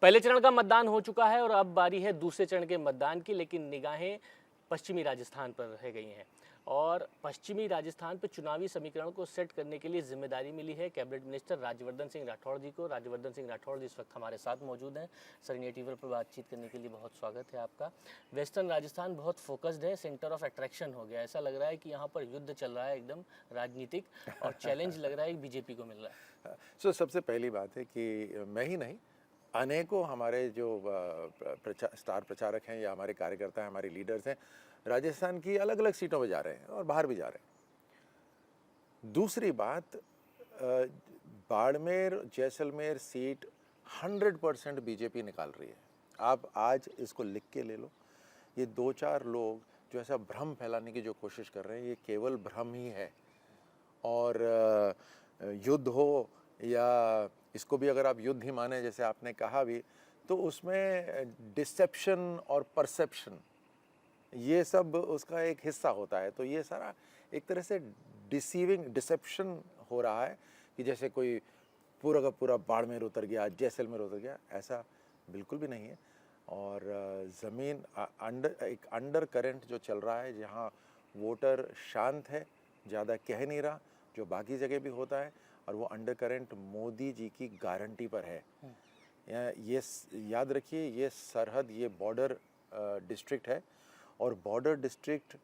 पहले चरण का मतदान हो चुका है और अब बारी है दूसरे चरण के मतदान की, लेकिन निगाहें पश्चिमी राजस्थान पर रह गई हैं और पश्चिमी राजस्थान पर चुनावी समीकरण को सेट करने के लिए जिम्मेदारी मिली है कैबिनेट मिनिस्टर राज्यवर्धन सिंह राठौड़ जी को। राज्यवर्धन सिंह राठौड़ जी इस वक्त हमारे साथ मौजूद हैं। सर, इंडिया टीवी पर बातचीत करने के लिए बहुत स्वागत है आपका। वेस्टर्न राजस्थान बहुत फोकस्ड है, सेंटर ऑफ अट्रैक्शन हो गया। ऐसा लग रहा है कि यहाँ पर युद्ध चल रहा है एकदम राजनीतिक, और चैलेंज लग रहा है बीजेपी को मिल रहा है। सबसे पहली बात है कि मैं ही नहीं, अनेकों हमारे जो स्टार प्रचारक हैं या हमारे कार्यकर्ता हैं, हमारे लीडर्स हैं, राजस्थान की अलग अलग सीटों पे जा रहे हैं और बाहर भी जा रहे हैं। दूसरी बात, बाड़मेर जैसलमेर सीट 100% बीजेपी निकाल रही है। आप आज इसको लिख के ले लो। ये 2-4 लोग जो ऐसा भ्रम फैलाने की जो कोशिश कर रहे हैं, ये केवल भ्रम ही है। और युद्ध हो या इसको भी अगर आप युद्ध ही माने, जैसे आपने कहा भी, तो उसमें डिसेप्शन और परसेप्शन ये सब उसका एक हिस्सा होता है। तो ये सारा एक तरह से डिसेप्शन हो रहा है कि जैसे कोई पूरा का पूरा बाड़मेर उतर गया, जैसलमेर उतर गया। ऐसा बिल्कुल भी नहीं है। और ज़मीन एक अंडर करंट जो चल रहा है, जहाँ वोटर शांत है, ज़्यादा कह नहीं रहा, जो बाकी जगह भी होता है, और वो अंडर करंट मोदी जी की गारंटी पर है। ये याद रखिए, ये सरहद, ये बॉर्डर डिस्ट्रिक्ट है, और बॉर्डर डिस्ट्रिक्ट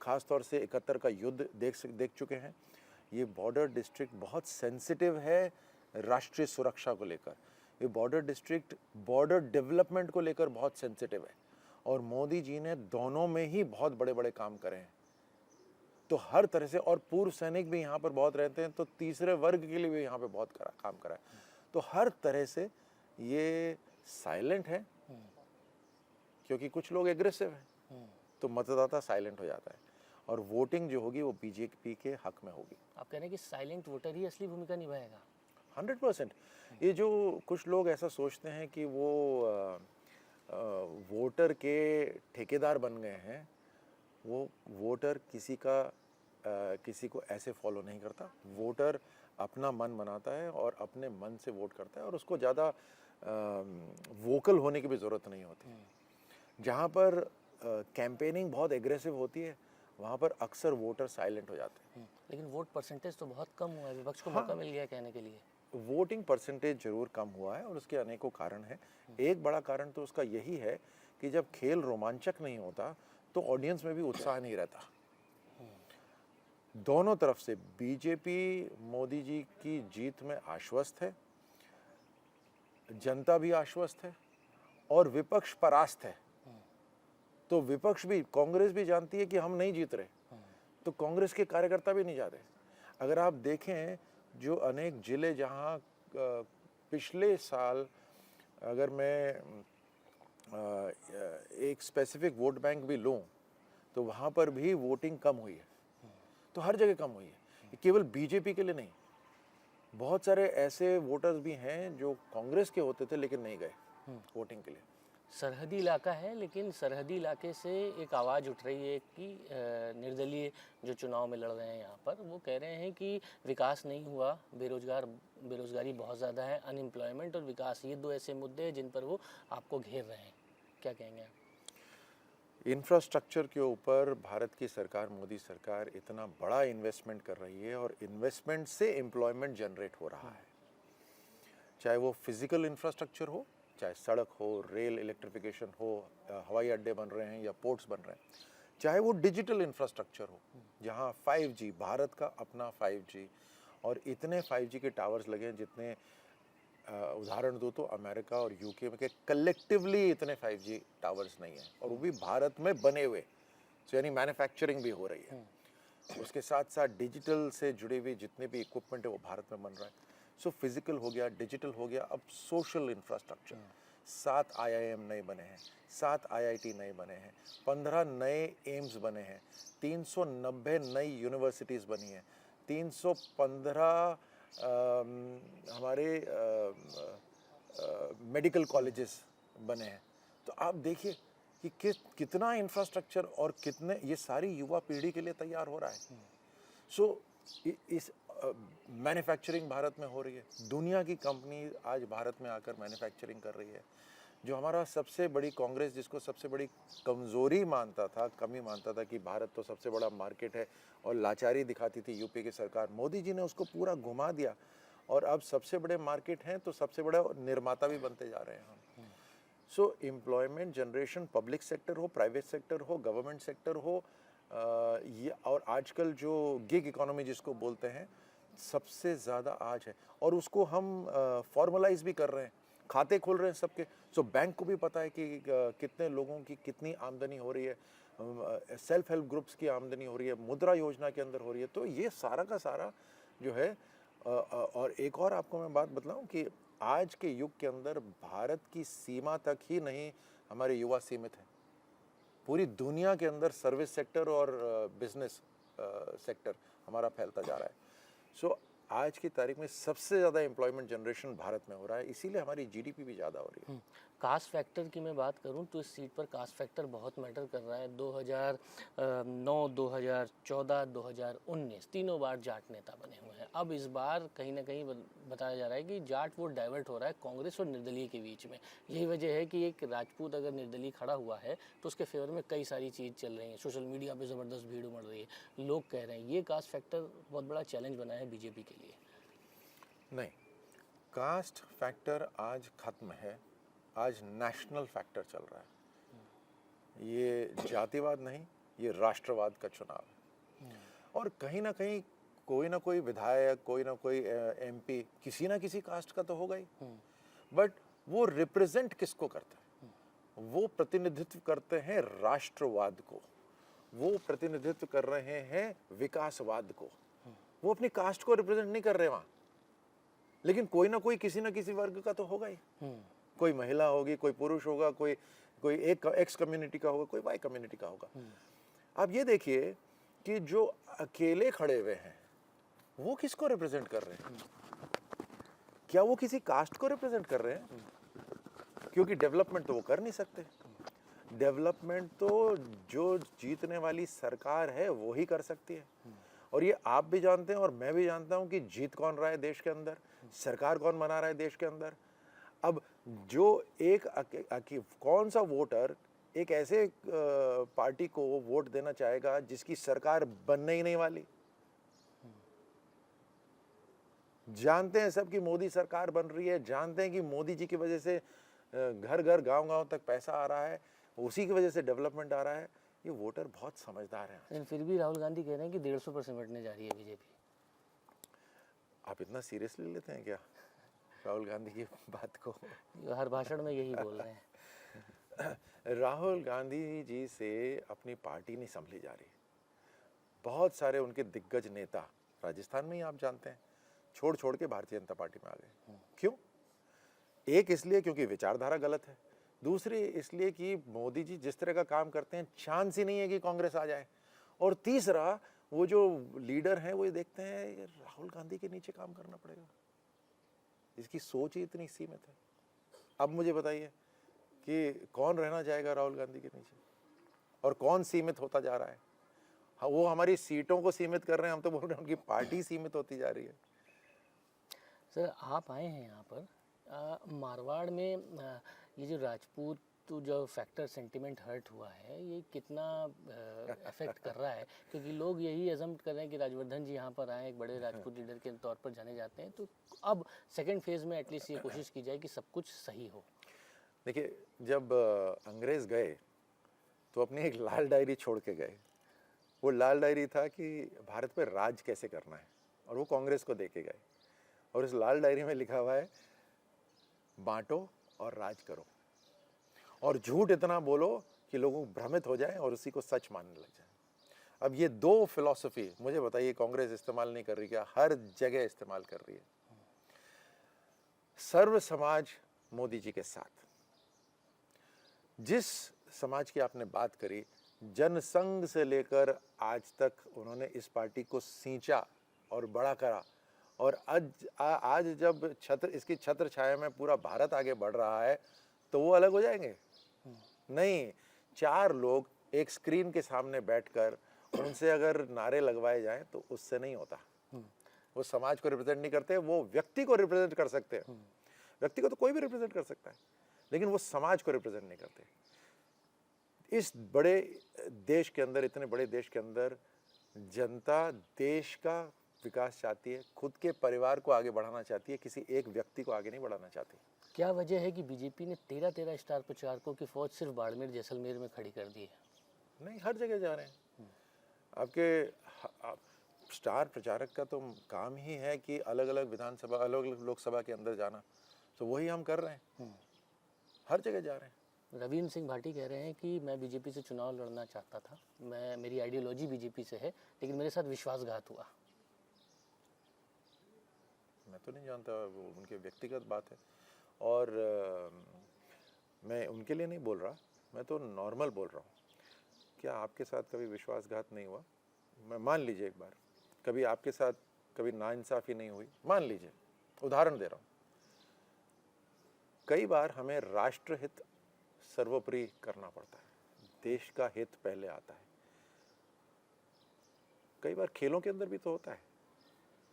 ख़ास तौर से 71 का युद्ध देख चुके हैं। ये बॉर्डर डिस्ट्रिक्ट बहुत सेंसिटिव है राष्ट्रीय सुरक्षा को लेकर। ये बॉर्डर डिस्ट्रिक्ट बॉर्डर डेवलपमेंट को लेकर बहुत सेंसिटिव है, और मोदी जी ने दोनों में ही बहुत बड़े बड़े काम करे हैं। तो हर तरह से, और पूर्व सैनिक भी यहाँ पर बहुत रहते हैं, तो तीसरे वर्ग के लिए भी यहाँ पे बहुत काम करा है। तो हर तरह से ये साइलेंट है, क्योंकि कुछ लोग एग्रेसिव हैं, तो मतदाता साइलेंट हो जाता है, और वोटिंग जो होगी वो बीजेपी के हक में होगी। आप कह रहे हैं कि साइलेंट वोटर ही असली भूमिका निभाएगा? 100%। ये जो कुछ लोग ऐसा सोचते हैं कि वो वोटर के ठेकेदार बन गए हैं, वो वोटर किसी को ऐसे फॉलो नहीं करता। वोटर अपना मन बनाता है और अपने मन से वोट करता है, और उसको ज़्यादा वोकल होने की भी ज़रूरत नहीं होती। जहाँ पर कैंपेनिंग बहुत एग्रेसिव होती है, वहाँ पर अक्सर वोटर साइलेंट हो जाते हैं। लेकिन वोट परसेंटेज तो बहुत कम हुआ है, विपक्ष को मौका मिल गया कहने के लिए। वोटिंग परसेंटेज जरूर कम हुआ है, और उसके अनेकों कारण हैं। एक बड़ा कारण तो उसका यही है कि जब खेल रोमांचक नहीं होता, तो ऑडियंस में भी उत्साह नहीं रहता। दोनों तरफ से बीजेपी मोदी जी की जीत में आश्वस्त है, जनता भी आश्वस्त है, और विपक्ष परास्त है। तो विपक्ष भी, कांग्रेस भी जानती है कि हम नहीं जीत रहे, तो कांग्रेस के कार्यकर्ता भी नहीं जा रहे। अगर आप देखें, जो अनेक जिले जहां पिछले साल, अगर मैं एक स्पेसिफिक वोट बैंक भी लूं, तो वहां पर भी वोटिंग कम हुई है। तो हर जगह कम हुई है, केवल बीजेपी के लिए नहीं। बहुत सारे ऐसे वोटर्स भी हैं जो कांग्रेस के होते थे लेकिन नहीं गए वोटिंग के लिए। सरहदी इलाका है, लेकिन सरहदी इलाके से एक आवाज़ उठ रही है कि निर्दलीय जो चुनाव में लड़ रहे हैं यहाँ पर, वो कह रहे हैं कि विकास नहीं हुआ, बेरोजगारी बहुत ज़्यादा है, अनएम्प्लॉयमेंट और विकास, ये दो ऐसे मुद्दे हैं जिन पर वो आपको घेर रहे हैं। क्या कहेंगे आप? इंफ्रास्ट्रक्चर के ऊपर भारत की सरकार, मोदी सरकार, इतना बड़ा इन्वेस्टमेंट कर रही है, और इन्वेस्टमेंट से एम्प्लॉयमेंट जनरेट हो रहा है। चाहे वो फिजिकल इंफ्रास्ट्रक्चर हो, चाहे सड़क हो, रेल इलेक्ट्रिफिकेशन हो, हवाई अड्डे बन रहे हैं या पोर्ट्स बन रहे हैं, चाहे वो डिजिटल इंफ्रास्ट्रक्चर हो, जहां 5G, भारत का अपना 5G, और इतने 5G के टावर्स लगे हैं जितने, उदाहरण दो तो अमेरिका और यूके में के कलेक्टिवली इतने 5G टावर्स नहीं है, और वो भी भारत में बने हुए। सो यानी मैन्युफैक्चरिंग भी हो रही है। उसके साथ साथ डिजिटल से जुड़े हुए जितने भी इक्विपमेंट है वो भारत में बन रहा है। सो फिजिकल हो गया, डिजिटल हो गया, अब सोशल इंफ्रास्ट्रक्चर। 7 IIM नए बने हैं, 7 IIT नए बने हैं, 15 नए एम्स बने हैं, 390 नई यूनिवर्सिटीज़ बनी हैं, 315 हमारे मेडिकल कॉलेजेस बने हैं। तो आप देखिए कि कितना इंफ्रास्ट्रक्चर और कितने, ये सारी युवा पीढ़ी के लिए तैयार हो रहा है। सो इस मैन्युफैक्चरिंग भारत में हो रही है, दुनिया की कंपनी आज भारत में आकर मैन्युफैक्चरिंग कर रही है। जो हमारा सबसे बड़ी कांग्रेस जिसको सबसे बड़ी कमज़ोरी मानता था, कमी मानता था कि भारत तो सबसे बड़ा मार्केट है और लाचारी दिखाती थी यूपी की सरकार, मोदी जी ने उसको पूरा घुमा दिया और अब सबसे बड़े मार्केट हैं तो सबसे बड़ा निर्माता भी बनते जा रहे हैं हम। सो एम्प्लॉयमेंट जनरेशन, पब्लिक सेक्टर हो, प्राइवेट सेक्टर हो, गवर्नमेंट सेक्टर हो, ये और आजकल जो गिग इकोनॉमी जिसको बोलते हैं, सबसे ज़्यादा आज है और उसको हम फॉर्मलाइज भी कर रहे हैं, खाते खोल रहे हैं सबके। सो बैंक को भी पता है कि कितने लोगों की कितनी आमदनी हो रही है, सेल्फ हेल्प ग्रुप्स की आमदनी हो रही है, मुद्रा योजना के अंदर हो रही है। तो ये सारा का सारा जो है और एक और आपको मैं बात बतलाऊं कि आज के युग के अंदर भारत की सीमा तक ही नहीं हमारे युवा सीमित हैं, पूरी दुनिया के अंदर सर्विस सेक्टर और बिजनेस सेक्टर हमारा फैलता जा रहा है। सो आज की तारीख में सबसे ज़्यादा एम्प्लॉयमेंट जनरेशन भारत में हो रहा है, इसीलिए हमारी जीडीपी भी ज़्यादा हो रही है। कास्ट फैक्टर की मैं बात करूं तो इस सीट पर कास्ट फैक्टर बहुत मैटर कर रहा है। 2009, 2014, 2019 तीनों बार जाट नेता बने हुए हैं। अब इस बार कहीं ना कहीं बताया जा रहा है कि जाट वोट डाइवर्ट हो रहा है कांग्रेस और निर्दलीय के बीच में। यही वजह है कि एक राजपूत अगर निर्दलीय खड़ा हुआ है तो उसके फेवर में कई सारी चीज़ चल रही हैं, सोशल मीडिया पर ज़बरदस्त भीड़ उमड़ रही है। लोग कह रहे हैं ये कास्ट फैक्टर बहुत बड़ा चैलेंज बना है बीजेपी के लिए। नहीं, कास्ट फैक्टर आज खत्म है, आज नेशनल फैक्टर चल रहा है। ये जातिवाद नहीं, ये राष्ट्रवाद का चुनाव है। और कहीं ना कहीं कोई ना कोई विधायक, कोई ना कोई एमपी किसी ना किसी कास्ट का तो होगा ही, बट वो रिप्रेजेंट किसको करता है? वो प्रतिनिधित्व करते हैं राष्ट्रवाद को, वो प्रतिनिधित्व कर रहे हैं विकासवाद को। वो अपनी कास्ट को रिप्रेजेंट नहीं कर रहे वहां, लेकिन कोई ना कोई किसी ना किसी वर्ग का तो होगा ही। कोई महिला होगी, कोई पुरुष होगा, कोई कोई एक एक्स कम्युनिटी का होगा, कोई वाई कम्युनिटी का होगा। आप ये देखिए कि जो अकेले खड़े हुए हैं वो किसको रिप्रेजेंट कर रहे हैं? क्या वो किसी कास्ट को रिप्रेजेंट कर रहे हैं? क्योंकि डेवलपमेंट तो वो कर नहीं सकते। डेवलपमेंट तो जो जीतने वाली सरकार है वो ही कर सकती है। और ये आप भी जानते हैं और मैं भी जानता हूं कि जीत कौन रहा है देश के अंदर, सरकार कौन बना रहा है देश के अंदर। अब जो एक कौन सा वोटर एक ऐसे पार्टी को वोट देना चाहेगा जिसकी सरकार बनने ही नहीं वाली? जानते हैं सब कि मोदी सरकार बन रही है, जानते हैं कि मोदी जी की वजह से घर घर गांव गांव तक पैसा आ रहा है, उसी की वजह से डेवलपमेंट आ रहा है। ये वोटर बहुत समझदार हैं। लेकिन फिर भी राहुल गांधी कह रहे हैं कि 150 पर सिमटने जा रही है बीजेपी। आप इतना सीरियसली लेते हैं क्या राहुल गांधी की बात को? हर भाषण में यही बोल रहे हैं। राहुल गांधी जी से अपनी पार्टी नहीं संभली जा रही। बहुत सारे उनके दिग्गज नेता राजस्थान में ही आप जानते हैं छोड़ छोड़ के भारतीय जनता पार्टी में आ गए। क्यों? एक इसलिए क्योंकि विचारधारा गलत है, दूसरी इसलिए कि मोदी जी जिस तरह का काम करते हैं चांस ही नहीं है कि कांग्रेस आ जाए, और तीसरा वो जो लीडर हैं वो ये देखते हैं राहुल गांधी के नीचे काम करना पड़ेगा। इसकी सोच ही इतनी सीमित है। अब मुझे बताइए कि कौन रहना चाहेगा राहुल गांधी के नीचे, और कौन सीमित होता जा रहा है? हाँ, वो हमारी सीटों को सीमित कर रहे हैं, हम तो बोल रहे हैं उनकी पार्टी सीमित होती जा रही है। सर आप आए हैं यहाँ पर मारवाड़ में ये जो राजपूत तो जो फैक्टर सेंटिमेंट हर्ट हुआ है ये कितना अफेक्ट कर रहा है? क्योंकि लोग यही अजम्प्ट कर रहे हैं कि राजवर्धन जी यहाँ पर आए, एक बड़े राजपूत लीडर के तौर पर जाने जाते हैं, तो अब सेकंड फेज में एटलीस्ट ये कोशिश की जाए कि सब कुछ सही हो। देखिए, जब अंग्रेज गए तो अपनी एक लाल डायरी छोड़ के गए। वो लाल डायरी था कि भारत पे राज कैसे करना है, और वो कांग्रेस को दे के गए। और इस लाल डायरी में लिखा हुआ है बांटो और राज करो, और झूठ इतना बोलो कि लोगों भ्रमित हो जाए और उसी को सच मानने लग जाए। अब ये दो फिलॉसफी मुझे बताइए कांग्रेस इस्तेमाल नहीं कर रही क्या? हर जगह इस्तेमाल कर रही है। सर्व समाज मोदी जी के साथ, जिस समाज की आपने बात करी, जनसंघ से लेकर आज तक उन्होंने इस पार्टी को सींचा और बड़ा करा, और आज जब इसकी छत्र छाया में पूरा भारत आगे बढ़ रहा है तो वो अलग हो जाएंगे? नहीं। चार लोग एक स्क्रीन के सामने बैठकर उनसे अगर नारे लगवाए जाएं तो उससे नहीं होता। वो समाज को रिप्रेजेंट नहीं करते, वो व्यक्ति को रिप्रेजेंट कर सकते हैं। व्यक्ति को तो कोई भी रिप्रेजेंट कर सकता है, लेकिन वो समाज को रिप्रेजेंट नहीं करते। इस बड़े देश के अंदर, इतने बड़े देश के अंदर जनता देश का विकास चाहती है, खुद के परिवार को आगे बढ़ाना चाहती है, किसी एक व्यक्ति को आगे नहीं बढ़ाना चाहती। क्या वजह है कि बीजेपी ने 13 स्टार प्रचारकों की फौज सिर्फ बाड़मेर जैसलमेर में खड़ी कर दी है? नहीं, हर जगह जा रहे हैं। आपके स्टार प्रचारक का तो काम ही है कि अलग अलग विधानसभा, अलग अलग लोकसभा के अंदर जाना, तो वही हम कर रहे हैं, हर जगह जा रहे हैं। रविंद्र सिंह भाटी कह रहे हैं कि मैं बीजेपी से चुनाव लड़ना चाहता था, मेरी आइडियोलॉजी बीजेपी से है, लेकिन मेरे साथ विश्वासघात हुआ। मैं तो नहीं जानता, वो उनके व्यक्तिगत बात है, और मैं उनके लिए नहीं बोल रहा, मैं तो नॉर्मल बोल रहा हूँ। क्या आपके साथ कभी विश्वासघात नहीं हुआ? मैं मान लीजिए एक बार कभी आपके साथ कभी नाइंसाफ़ी नहीं हुई, मान लीजिए, उदाहरण दे रहा हूँ। कई बार हमें राष्ट्रहित सर्वोपरि करना पड़ता है, देश का हित पहले आता है। कई बार खेलों के अंदर भी तो होता है,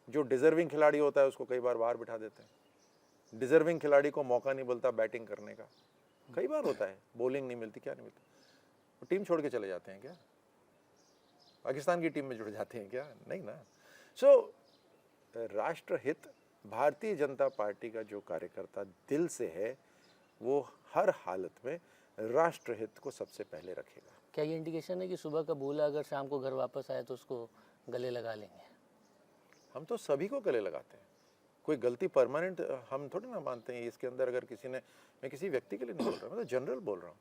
जो डिजर्विंग खिलाड़ी होता है उसको कई बार बाहर बिठा देते हैं, डिजर्विंग खिलाड़ी को मौका नहीं मिलता बैटिंग करने का, कई बार होता है, बॉलिंग नहीं मिलती, क्या नहीं मिलता, वो टीम छोड़ के चले जाते हैं क्या? पाकिस्तान की टीम में जुड़ जाते हैं क्या? नहीं ना। सो राष्ट्रहित, भारतीय जनता पार्टी का जो कार्यकर्ता दिल से है, वो हर हालत में राष्ट्रहित को सबसे पहले रखेगा। क्या ये इंडिकेशन है कि सुबह का बोला अगर शाम को घर वापस आए तो उसको गले लगा लेंगे? हम तो सभी को गले लगाते हैं, कोई गलती परमानेंट हम थोड़ी ना मानते हैं इसके अंदर। अगर किसी ने, मैं किसी व्यक्ति के लिए नहीं बोल रहा, मैं तो जनरल बोल रहा हूँ।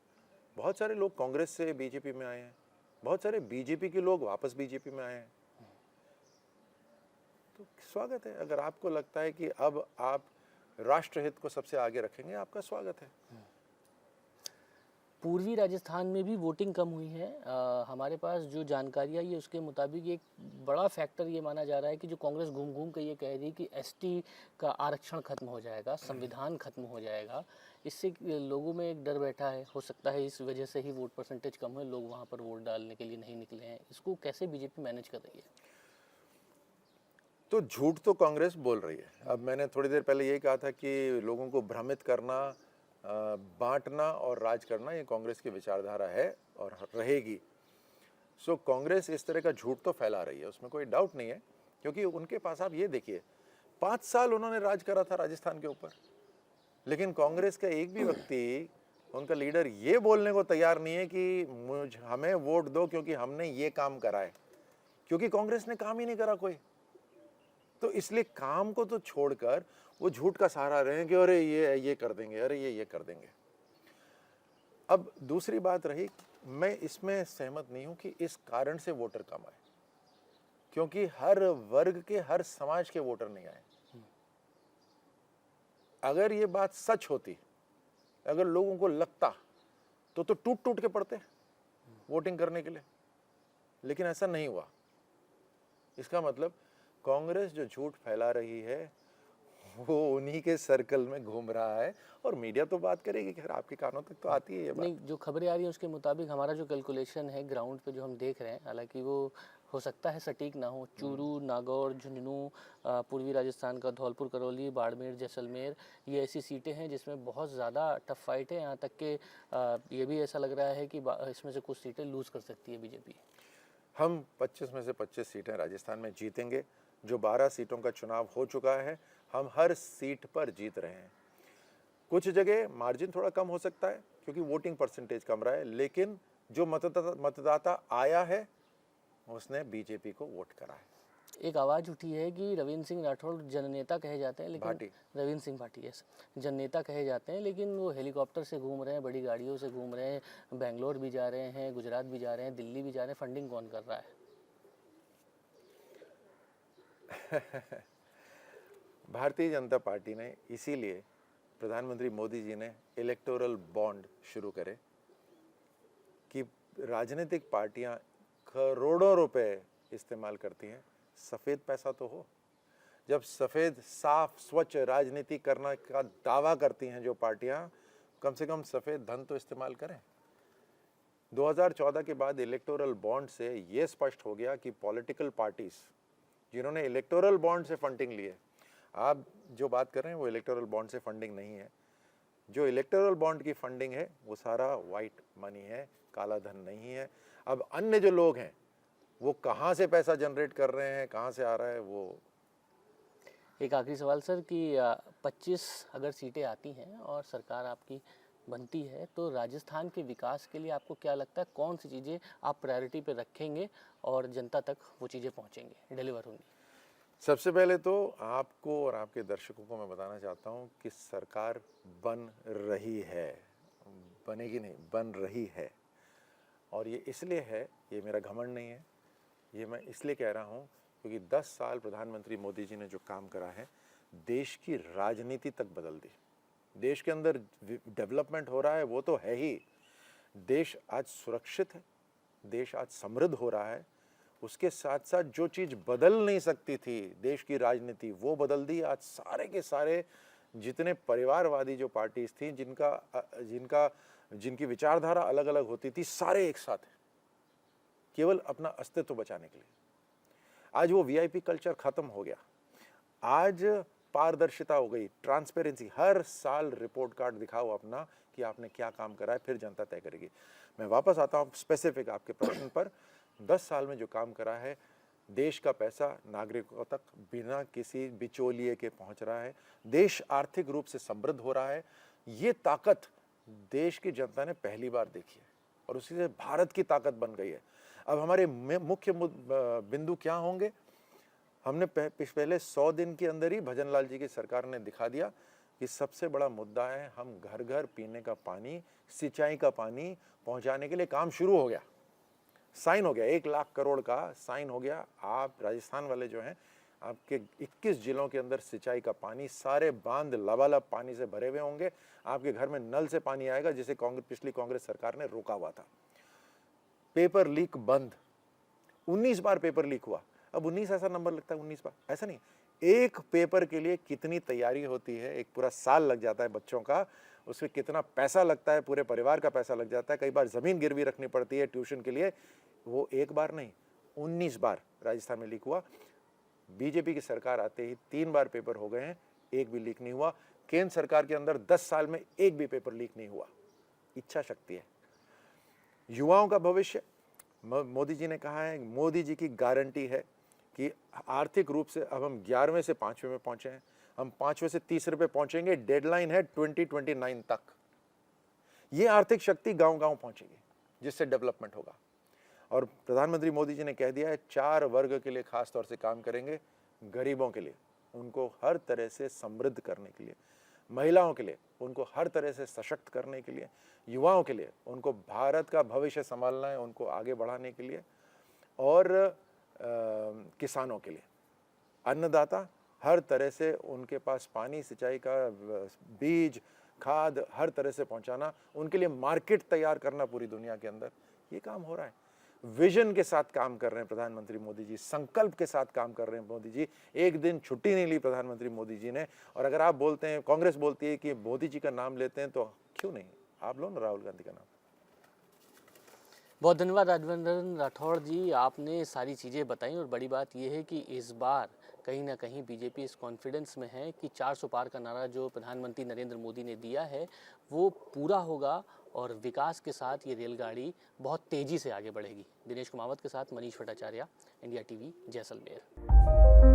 बहुत सारे लोग कांग्रेस से बीजेपी में आए हैं, बहुत सारे बीजेपी के लोग वापस बीजेपी में आए हैं, तो स्वागत है। अगर आपको लगता है कि अब आप राष्ट्रहित को सबसे आगे रखेंगे, आपका स्वागत है। पूर्वी राजस्थान में भी वोटिंग कम हुई है। हमारे पास जो जानकारी आई है उसके मुताबिक एक बड़ा फैक्टर ये माना जा रहा है कि जो कांग्रेस घूम घूम के ये कह रही है कि एसटी का आरक्षण खत्म हो जाएगा, संविधान खत्म हो जाएगा, इससे लोगों में एक डर बैठा है। हो सकता है इस वजह से ही वोट परसेंटेज कम है, लोग वहाँ पर वोट डालने के लिए नहीं निकले हैं। इसको कैसे बीजेपी मैनेज कर रही है? तो झूठ तो कांग्रेस बोल रही है। अब मैंने थोड़ी देर पहले यही कहा था कि लोगों को भ्रमित करना, बांटना और राज करना, ये कांग्रेस की विचारधारा है और रहेगी। सो कांग्रेस इस तरह का झूठ तो फैला रही है, उसमें कोई डाउट नहीं है, क्योंकि उनके पास, आप ये देखिए, 5 साल उन्होंने राज करा था राजस्थान के ऊपर, लेकिन कांग्रेस का एक भी व्यक्ति, उनका लीडर, ये बोलने को तैयार नहीं है कि हमें वोट दो क्योंकि हमने ये काम करा है, क्योंकि कांग्रेस ने काम ही नहीं करा कोई। तो इसलिए काम को तो छोड़कर वो झूठ का सहारा रहे हैं कि अरे ये कर देंगे, अरे ये कर देंगे। अब दूसरी बात रही, मैं इसमें सहमत नहीं हूं कि इस कारण से वोटर कम आए, क्योंकि हर वर्ग के, हर समाज के वोटर नहीं आए। अगर ये बात सच होती, अगर लोगों को लगता, तो टूट टूट के पड़ते वोटिंग करने के लिए, लेकिन ऐसा नहीं हुआ। इसका मतलब कांग्रेस जो झूठ फैला रही है वो उन्हीं के सर्कल में घूम रहा है, और मीडिया तो बात करेगी, खैर आपके कानों तक तो आती है ये बात। नहीं, जो खबरें आ रही हैं उसके मुताबिक हमारा जो कैलकुलेशन है ग्राउंड पे जो हम देख रहे हैं, हालांकि वो हो सकता है सटीक ना हो, चूरू, नागौर, झुंझुनू, पूर्वी राजस्थान का धौलपुर, करौली, बाड़मेर, जैसलमेर, ये ऐसी सीटें हैं जिसमें बहुत ज़्यादा टफ फाइट है। यहाँ तक कि ये भी ऐसा लग रहा है कि इसमें से कुछ सीटें लूज़ कर सकती है बीजेपी। हम 25 में से 25 सीटें राजस्थान में जीतेंगे। जो 12 सीटों का चुनाव हो चुका है, हम हर सीट पर जीत रहे हैं। कुछ जगह मार्जिन थोड़ा कम हो सकता है क्योंकि वोटिंग परसेंटेज कम रहा है, लेकिन जो मतदाता आया है उसने बीजेपी को वोट करा है। एक आवाज़ उठी है कि रविंद्र सिंह राठौड़ जननेता कहे जाते हैं, लेकिन रविंद्र सिंह भाटी, यस, जननेता कहे जाते हैं, लेकिन वो हेलीकॉप्टर से घूम रहे हैं, बड़ी गाड़ियों से घूम रहे हैं, बेंगलोर भी जा रहे हैं, गुजरात भी जा रहे हैं, दिल्ली भी जा रहे हैं। फंडिंग कौन कर रहा है? भारतीय जनता पार्टी ने, इसीलिए प्रधानमंत्री मोदी जी ने इलेक्टोरल बॉन्ड शुरू करे कि राजनीतिक पार्टियां करोड़ों रुपए इस्तेमाल करती हैं, सफ़ेद पैसा तो हो। जब सफ़ेद, साफ, स्वच्छ राजनीति करने का दावा करती हैं जो पार्टियां, कम से कम सफ़ेद धन तो इस्तेमाल करें। 2014 के बाद इलेक्टोरल बॉन्ड से ये स्पष्ट हो गया कि पॉलिटिकल पार्टीज जिन्होंने इलेक्टोरल बॉन्ड से फंडिंग ली है। आप जो बात कर रहे हैं वो इलेक्टोरल बॉन्ड से फंडिंग नहीं है। जो इलेक्टोरल बॉन्ड की फंडिंग है वो सारा वाइट मनी है, काला धन नहीं है। अब अन्य जो लोग हैं वो कहाँ से पैसा जनरेट कर रहे हैं, कहाँ से आ रहा है वो। एक आखिरी सवाल सर कि 25 अगर सीटें आती हैं और सरकार आपकी बनती है तो राजस्थान के विकास के लिए आपको क्या लगता है कौन सी चीज़ें आप प्रायोरिटी पे रखेंगे और जनता तक वो चीज़ें पहुंचेंगी, डिलीवर होंगी? सबसे पहले तो आपको और आपके दर्शकों को मैं बताना चाहता हूँ कि सरकार बन रही है, बनेगी नहीं, बन रही है। और ये इसलिए है, ये मेरा घमंड नहीं है, ये मैं इसलिए कह रहा हूँ क्योंकि 10 साल प्रधानमंत्री मोदी जी ने जो काम करा है, देश की राजनीति तक बदल दी। देश के अंदर डेवलपमेंट हो रहा है, वो तो है ही। देश आज सुरक्षित है, देश आज समृद्ध हो रहा है। उसके साथ साथ जो चीज़ बदल नहीं सकती थी देश की राजनीति, वो बदल दी। आज सारे के सारे जितने परिवारवादी जो पार्टीज थी, जिनकी विचारधारा अलग अलग होती थी, सारे एक साथ हैं केवल अपना अस्तित्व बचाने के लिए। आज वो वीआईपी कल्चर खत्म हो गया। आज पारदर्शिता हो गई, ट्रांसपेरेंसी। हर साल रिपोर्ट कार्ड दिखाओ अपना कि आपने क्या काम करा है, फिर जनता तय करेगी। मैं वापस आता हूँ स्पेसिफिक आपके प्रश्न पर। 10 साल में जो काम करा है, देश का पैसा नागरिकों तक बिना किसी बिचौलिए के पहुंच रहा है। देश आर्थिक रूप से समृद्ध हो रहा है। ये ताकत देश की जनता ने पहली बार देखी है और उसी से भारत की ताकत बन गई है। अब हमारे मुख्य बिंदु क्या होंगे? हमने पहले 100 दिन के अंदर ही भजनलाल जी की सरकार ने दिखा दिया कि सबसे बड़ा मुद्दा है, हम घर घर पीने का पानी, सिंचाई का पानी पहुंचाने के लिए काम शुरू हो गया। साइन हो गया, 1 लाख करोड़ का साइन हो गया। आप राजस्थान वाले जो हैं, आपके 21 जिलों के अंदर सिंचाई का पानी, सारे बांध लबालब पानी से भरे हुए होंगे। आपके घर में नल से पानी आएगा, जिसे पिछली कांग्रेस सरकार ने रोका हुआ था। पेपर लीक बंद। 19 बार पेपर लीक हुआ। अब 19 ऐसा नंबर लगता है, 19 बार ऐसा नहीं। एक पेपर के लिए कितनी तैयारी होती है, एक पूरा साल लग जाता है बच्चों का, उसमें कितना पैसा लगता है, पूरे परिवार का पैसा लग जाता है। कई बार जमीन गिरवी रखनी पड़ती है ट्यूशन के लिए। वो एक बार नहीं, 19 बार राजस्थान में लीक हुआ। बीजेपी की सरकार आते ही 3 बार पेपर हो गए हैं, एक भी लीक नहीं हुआ। केंद्र सरकार के अंदर 10 साल में एक भी पेपर लीक नहीं हुआ। इच्छा शक्ति है। युवाओं का भविष्य, मोदी जी ने कहा है, मोदी जी की गारंटी है कि आर्थिक रूप से अब हम 11वें से 5वें में पहुंचे हैं, हम 5वें से तीसरे पे पहुंचेंगे। डेडलाइन है 2029 तक। ये आर्थिक शक्ति गांव-गांव पहुंचेगी, जिससे डेवलपमेंट होगा। और प्रधानमंत्री मोदी जी ने कह दिया है 4 वर्ग के लिए खास तौर से काम करेंगे। गरीबों के लिए, उनको हर तरह से समृद्ध करने के लिए, महिलाओं के लिए उनको हर तरह से सशक्त करने के लिए, युवाओं के लिए उनको भारत का भविष्य संभालना है, उनको आगे बढ़ाने के लिए, और किसानों के लिए, अन्नदाता, हर तरह से उनके पास पानी, सिंचाई का बीज, खाद हर तरह से पहुंचाना, उनके लिए मार्केट तैयार करना पूरी दुनिया के अंदर। ये काम हो रहा है। विजन के साथ काम कर रहे हैं प्रधानमंत्री मोदी जी, संकल्प के साथ काम कर रहे हैं मोदी जी। एक दिन छुट्टी नहीं ली प्रधानमंत्री मोदी जी ने। और अगर आप बोलते हैं, कांग्रेस बोलती है कि मोदी जी का नाम लेते हैं, तो क्यों नहीं, आप लो ना राहुल गांधी का नाम। बहुत धन्यवाद राजवर्धन राठौड़ जी, आपने सारी चीज़ें बताई। और बड़ी बात यह है कि इस बार कहीं ना कहीं बीजेपी इस कॉन्फिडेंस में है कि 400 पार का नारा जो प्रधानमंत्री नरेंद्र मोदी ने दिया है वो पूरा होगा और विकास के साथ ये रेलगाड़ी बहुत तेज़ी से आगे बढ़ेगी। दिनेश कुमावत के साथ मनीष भट्टाचार्य, इंडिया टीवी, जैसलमेर।